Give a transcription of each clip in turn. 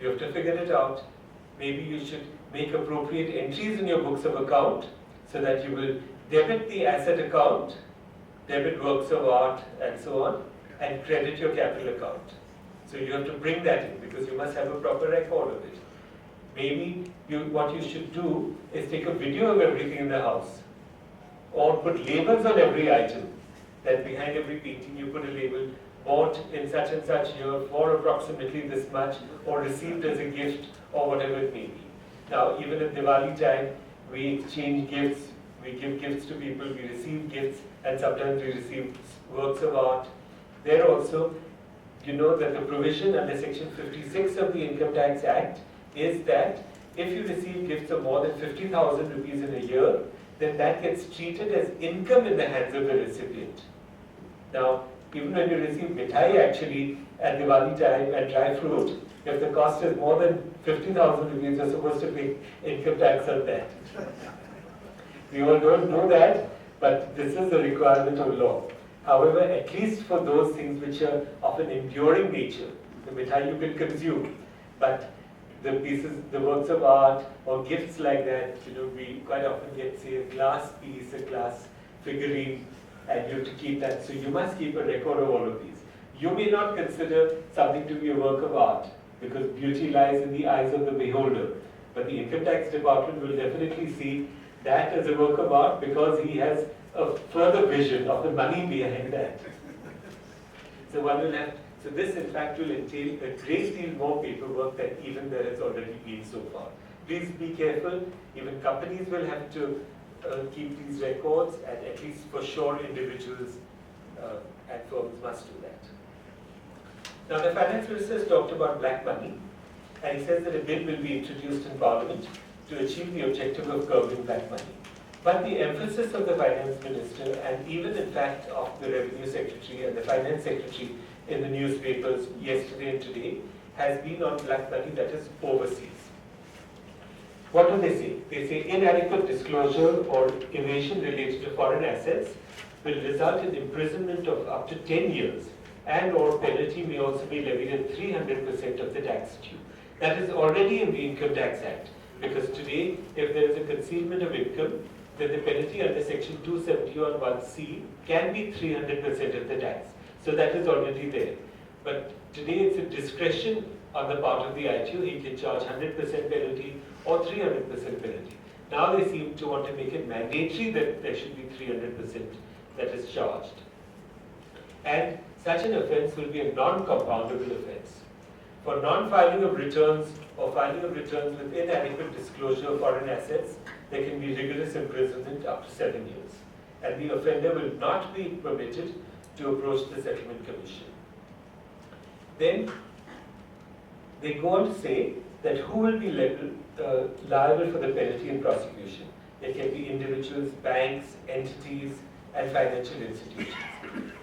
You have to figure it out. Maybe you should make appropriate entries in your books of account so that you will debit the asset account, debit works of art, and so on, and credit your capital account. So you have to bring that in because you must have a proper record of it. Maybe what you should do is take a video of everything in the house, or put labels on every item. That behind every painting you put a label, bought in such and such year for approximately this much, or received as a gift, or whatever it may be. Now, even at Diwali time, we exchange gifts, we give gifts to people, we receive gifts, and sometimes we receive works of art. There also, you know that the provision under Section 56 of the Income Tax Act is that if you receive gifts of more than 50,000 rupees in a year, then that gets treated as income in the hands of the recipient. Now, even when you receive mithai actually at Diwali time and dry fruit, if the cost is more than 50,000 rupees, you're supposed to pay income tax on that. We all don't know that, but this is a requirement of law. However, at least for those things which are of an enduring nature, the mithai you can consume, but the pieces, the works of art or gifts like that, we quite often get, say, a glass piece, a glass figurine, and you have to keep that. So you must keep a record of all of these. You may not consider something to be a work of art because beauty lies in the eyes of the beholder. But the Income Tax Department will definitely see that as a work of art because he has a further vision of the money behind that. So one will have. So this, in fact, will entail a great deal more paperwork than even there has already been so far. Please be careful. Even companies will have to keep these records, and at least for sure individuals and firms must do that. Now, the Finance Minister has talked about black money, and he says that a bill will be introduced in Parliament to achieve the objective of curbing black money. But the emphasis of the Finance Minister, and even in fact of the Revenue Secretary and the Finance Secretary in the newspapers yesterday and today, has been on black money that is overseas. What do they say? They say inadequate disclosure or evasion related to foreign assets will result in imprisonment of up to 10 years and or penalty may also be levied at 300% of the tax due. That is already in the Income Tax Act, because today if there is a concealment of income, then the penalty under Section 271(1)(c) can be 300% of the tax. So that is already there. But today it's a discretion on the part of the ITU. He can charge 100% penalty or 300% penalty. Now they seem to want to make it mandatory that there should be 300% that is charged. And such an offence will be a non-compoundable offence. For non-filing of returns or filing of returns with inadequate disclosure of foreign assets, there can be rigorous imprisonment up to 7 years. And the offender will not be permitted to approach the Settlement Commission. Then they go on to say that who will be liable for the penalty in prosecution. There can be individuals, banks, entities, and financial institutions.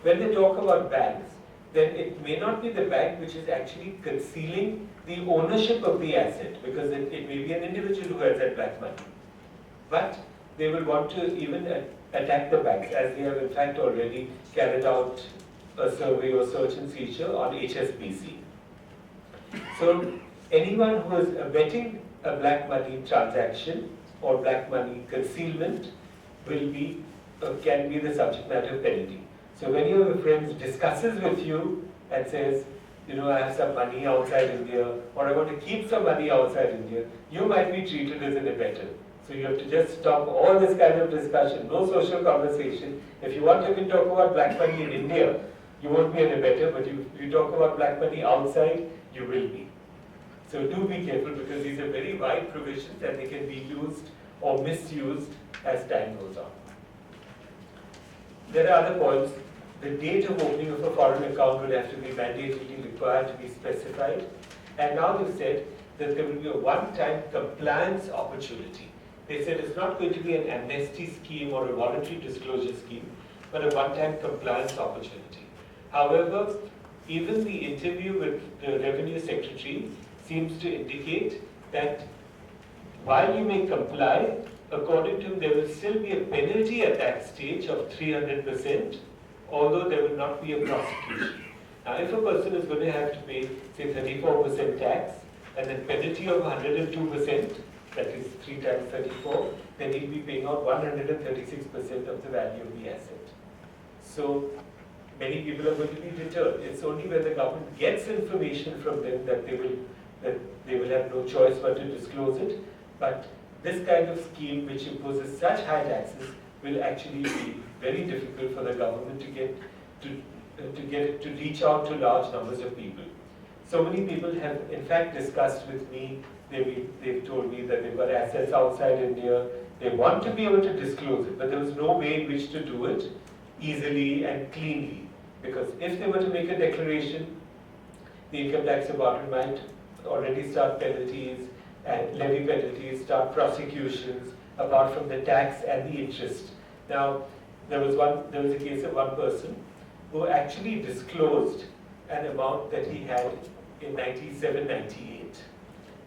When they talk about banks, then it may not be the bank which is actually concealing the ownership of the asset, because it may be an individual who has that black money. But they will want to even attack the banks, as they have in fact already carried out a survey or search and seizure on HSBC. So anyone who is abetting a black money transaction or black money concealment will be can be the subject matter of penalty. So when your friend discusses with you and says, I have some money outside India, or I want to keep some money outside India, you might be treated as an abettor. So you have to just stop all this kind of discussion, no social conversation. If you want, you can talk about black money in India, you won't be an abettor, but if you talk about black money outside, you will be. So do be careful, because these are very wide provisions and they can be used or misused as time goes on. There are other points. The date of opening of a foreign account will have to be mandatorily required to be specified. And now they've said that there will be a one-time compliance opportunity. They said it's not going to be an amnesty scheme or a voluntary disclosure scheme, but a one-time compliance opportunity. However, even the interview with the Revenue Secretary seems to indicate that while you may comply, according to him, there will still be a penalty at that stage of 300%, although there will not be a prosecution. Now, if a person is going to have to pay, say, 34% tax, and then penalty of 102%, that is 3 times 34, then he'll be paying out 136% of the value of the asset. So many people are going to be deterred. It's only when the government gets information from them that they will have no choice but to disclose it. But this kind of scheme, which imposes such high taxes, will actually be very difficult for the government to reach out to large numbers of people. So many people have, in fact, discussed with me. They've told me that they've got assets outside India. They want to be able to disclose it, but there was no way in which to do it easily and cleanly. Because if they were to make a declaration, the income tax department might already start penalties and levy penalties, start prosecutions, apart from the tax and the interest. Now, there was a case of one person who actually disclosed an amount that he had in 97, 98.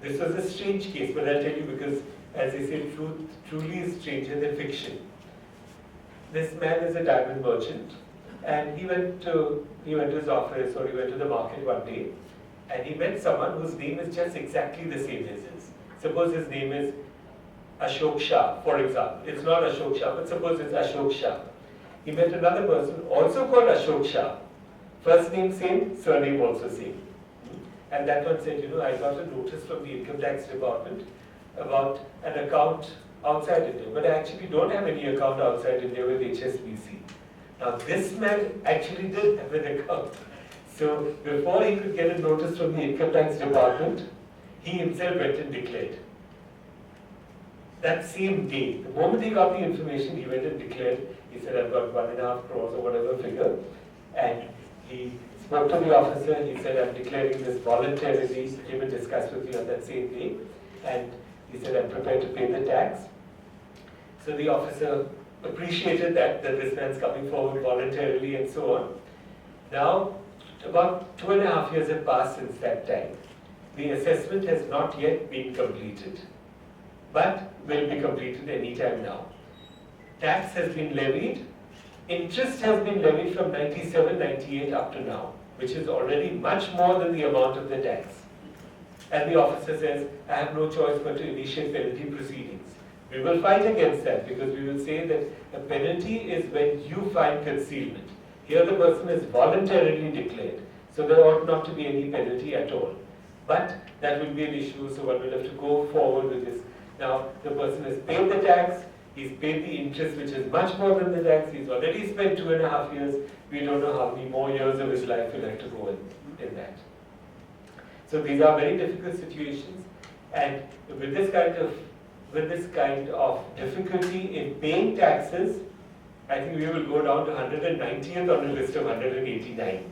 This was a strange case, but I'll tell you because, as they say, truth truly is stranger than fiction. This man is a diamond merchant, and he went to his office, or he went to the market one day, and he met someone whose name is just exactly the same as his. Suppose his name is Ashok Shah, for example. It's not Ashok Shah, but suppose it's Ashok Shah. He met another person also called Ashok Shah. First name same, surname also same. And that one said, I got a notice from the income tax department about an account outside India, but I actually don't have any account outside India with HSBC. Now this man actually did have an account. So before he could get a notice from the income tax department, he himself went and declared. That same day, the moment he got the information, he went and declared. He said, I've got 1.5 crores or whatever figure. And he spoke to the officer. He said, I'm declaring this voluntarily. He came and discussed with me on that same day. And he said, I'm prepared to pay the tax. So the officer appreciated that this man's coming forward voluntarily and so on. Now, about 2.5 years have passed since that time. The assessment has not yet been completed, but will be completed any time now. Tax has been levied. Interest has been levied from 97, 98 up to now, which is already much more than the amount of the tax. And the officer says, I have no choice but to initiate penalty proceedings. We will fight against that because we will say that a penalty is when you find concealment. Here the person is voluntarily declared, so there ought not to be any penalty at all. But that will be an issue, so one will have to go forward with this. Now, the person has paid the tax, he's paid the interest, which is much more than the tax, he's already spent 2.5 years, we don't know how many more years of his life will have to go in that. So these are very difficult situations, and with this kind of difficulty in paying taxes, I think we will go down to 190th on the list of 189.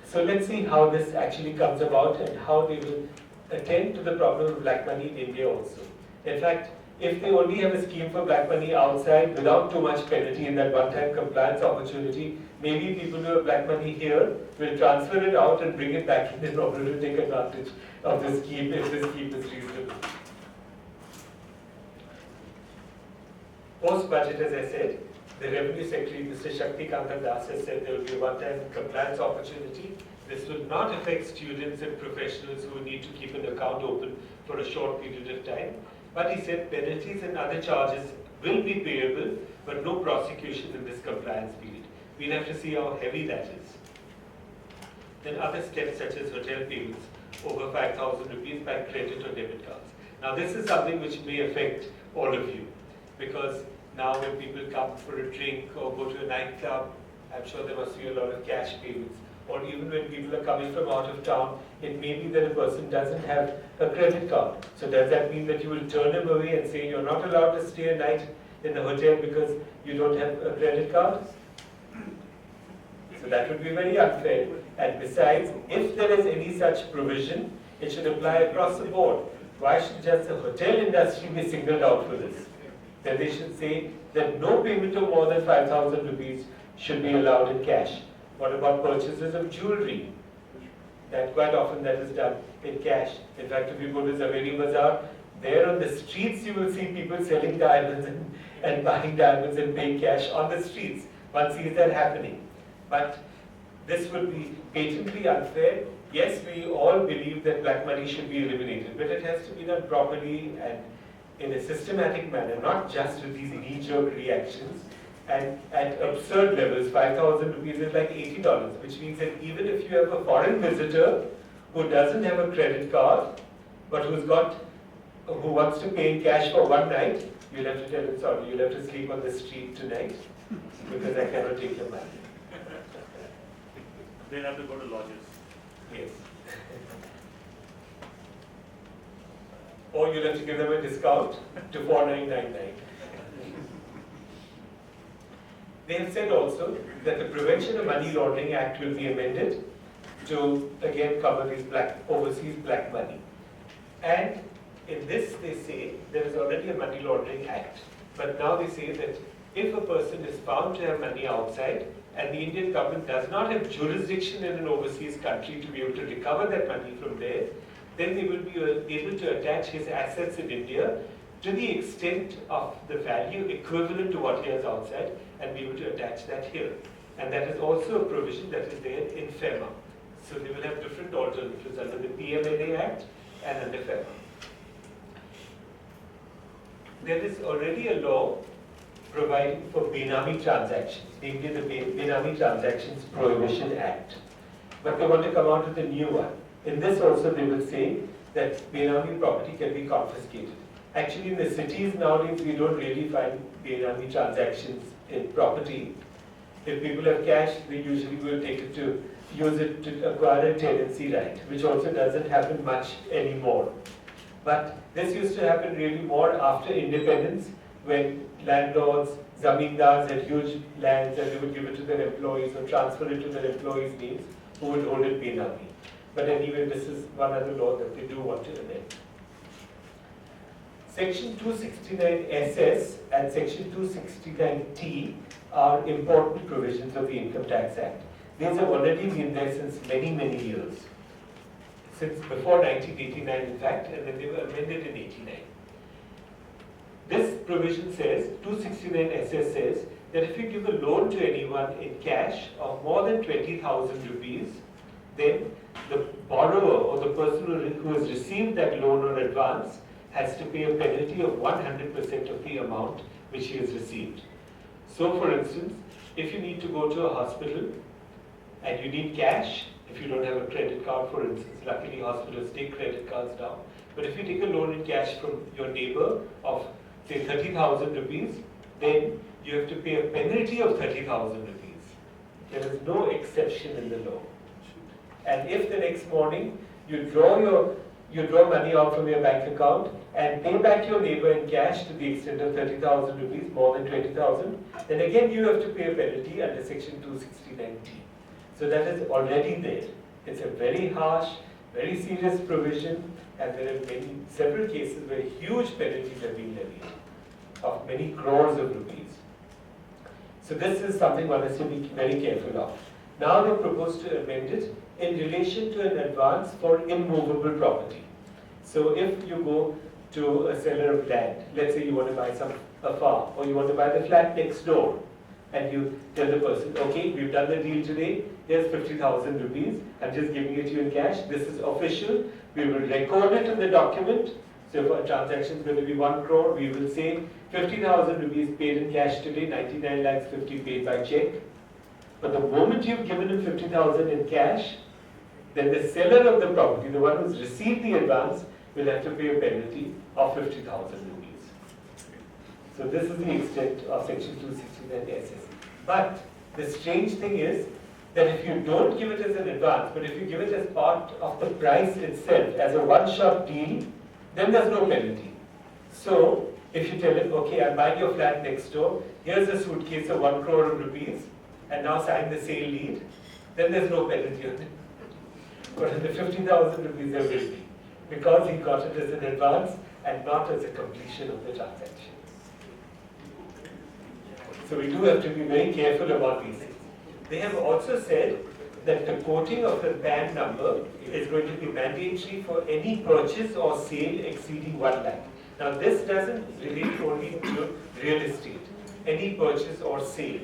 So let's see how this actually comes about and how they will attend to the problem of black money in India also. In fact, if they only have a scheme for black money outside without too much penalty in that one-time compliance opportunity, maybe people who have black money here will transfer it out and bring it back in order to take advantage of the scheme if the scheme is reasonable. Post-budget, as I said, the Revenue Secretary, Mr. Shakti Kanta Das, has said there will be a one-time compliance opportunity. This will not affect students and professionals who need to keep an account open for a short period of time. But he said penalties and other charges will be payable, but no prosecution in this compliance period. We'll have to see how heavy that is. Then other steps such as hotel payments over 5,000 rupees by credit or debit cards. Now this is something which may affect all of you, because now when people come for a drink or go to a nightclub, I'm sure there must be a lot of cash payments. Or even when people are coming from out of town, it may be that a person doesn't have a credit card. So does that mean that you will turn him away and say you're not allowed to stay a night in the hotel because you don't have a credit card? So that would be very unfair. And besides, if there is any such provision, it should apply across the board. Why should just the hotel industry be singled out for this? Then they should say that no payment of more than 5,000 rupees should be allowed in cash. What about purchases of jewelry? That quite often that is done in cash. In fact, if you go to Zaveri Bazaar, there on the streets you will see people selling diamonds and buying diamonds and paying cash on the streets. One sees that happening. But This would be patently unfair. Yes, we all believe that black money should be eliminated, but it has to be done properly and in a systematic manner, not just with these knee-jerk reactions. And at absurd levels, 5,000 rupees is like $80, which means that even if you have a foreign visitor who doesn't have a credit card, but who wants to pay in cash for one night, you'll have to tell him, sorry, you'll have to sleep on the street tonight because I cannot take your money. They'll have to go to lodges. Yes. Or you'll have to give them a discount to 4,999. They have said also that the Prevention of Money Laundering Act will be amended to again cover these overseas black money. And in this they say there is already a Money Laundering Act, but now they say that if a person is found to have money outside and the Indian government does not have jurisdiction in an overseas country to be able to recover that money from there, then they will be able to attach his assets in India to the extent of the value equivalent to what he has outside and be able to attach that here. And that is also a provision that is there in FEMA. So they will have different alternatives under the PMLA Act and under FEMA. There is already a law providing for Benami transactions, namely the Benami Transactions Prohibition Act. But they want to come out with a new one. In this also they will say that Benami property can be confiscated. Actually in the cities nowadays we don't really find Benami transactions in property. If people have cash, they usually will take it to use it to acquire a tenancy right, which also doesn't happen much anymore. But this used to happen really more after independence, when landlords, zamindars had huge lands and they would give it to their employees or transfer it to their employees' names, who would hold it Benami. But anyway, this is one other law that they do want to amend. Section 269 SS and Section 269 T are important provisions of the Income Tax Act. These have already been there since many, many years. Since before 1989, in fact, and then they were amended in 89. This provision says, 269 SS says, that if you give a loan to anyone in cash of more than 20,000 rupees, then the borrower or the person who has received that loan or advance has to pay a penalty of 100% of the amount which he has received. So for instance, if you need to go to a hospital and you need cash, if you don't have a credit card for instance, luckily hospitals take credit cards now, but if you take a loan in cash from your neighbor of say 30,000 rupees, then you have to pay a penalty of 30,000 rupees. There is no exception in the law. And if the next morning you draw money out from your bank account and pay back your neighbor in cash to the extent of 30,000 rupees, more than 20,000, then again you have to pay a penalty under Section 269T. So that is already there. It's a very harsh, very serious provision, and there have been several cases where huge penalties have been levied of many crores of rupees. So this is something one has to be very careful of. Now they propose to amend it in relation to an advance for immovable property. So if you go to a seller of land, let's say you want to buy a farm, or you want to buy the flat next door, and you tell the person, okay, we've done the deal today, here's 50,000 rupees, I'm just giving it to you in cash, this is official, we will record it in the document. So if a transaction is going to be 1 crore, we will say 50,000 rupees paid in cash today, 99 lakhs 50 paid by check. But the moment you've given him 50,000 in cash, then the seller of the property, the one who's received the advance, will have to pay a penalty of 50,000 rupees. So this is the extent of Section 269 SS. But the strange thing is that if you don't give it as an advance, but if you give it as part of the price itself, as a one-shot deal, then there's no penalty. So if you tell him, okay, I'm buying your flat next door, here's a suitcase of 1 crore rupees, and now sign the sale deed, then there's no penalty on it. But in the 50,000 rupees there will be, because he got it as an advance and not as a completion of the transaction. So we do have to be very careful about these things. They have also said that the quoting of the PAN number is going to be mandatory for any purchase or sale exceeding 1 lakh. Now this doesn't relate only to real estate, any purchase or sale.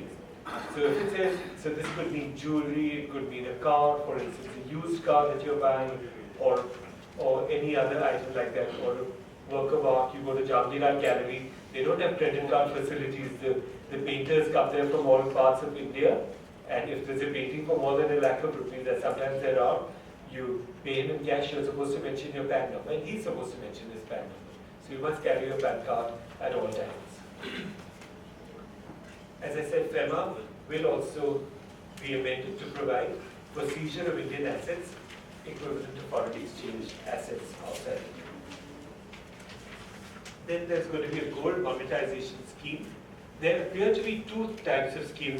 So if it says, so this could mean jewelry, it could mean a car, for instance, a used car that you're buying, or any other item like that, or a work of art. You go to Jamdila Gallery, they don't have credit card facilities. The painters come there from all parts of India, and if there's a painting for more than ₹1 lakh, that sometimes there are, you pay him in cash. You're supposed to mention your PAN number, and he's supposed to mention his PAN number. So you must carry your PAN card at all times. As I said, FEMA will also be amended to provide for seizure of Indian assets equivalent to foreign exchange assets outside India. Then there's going to be a gold monetization scheme. There appear to be two types of schemes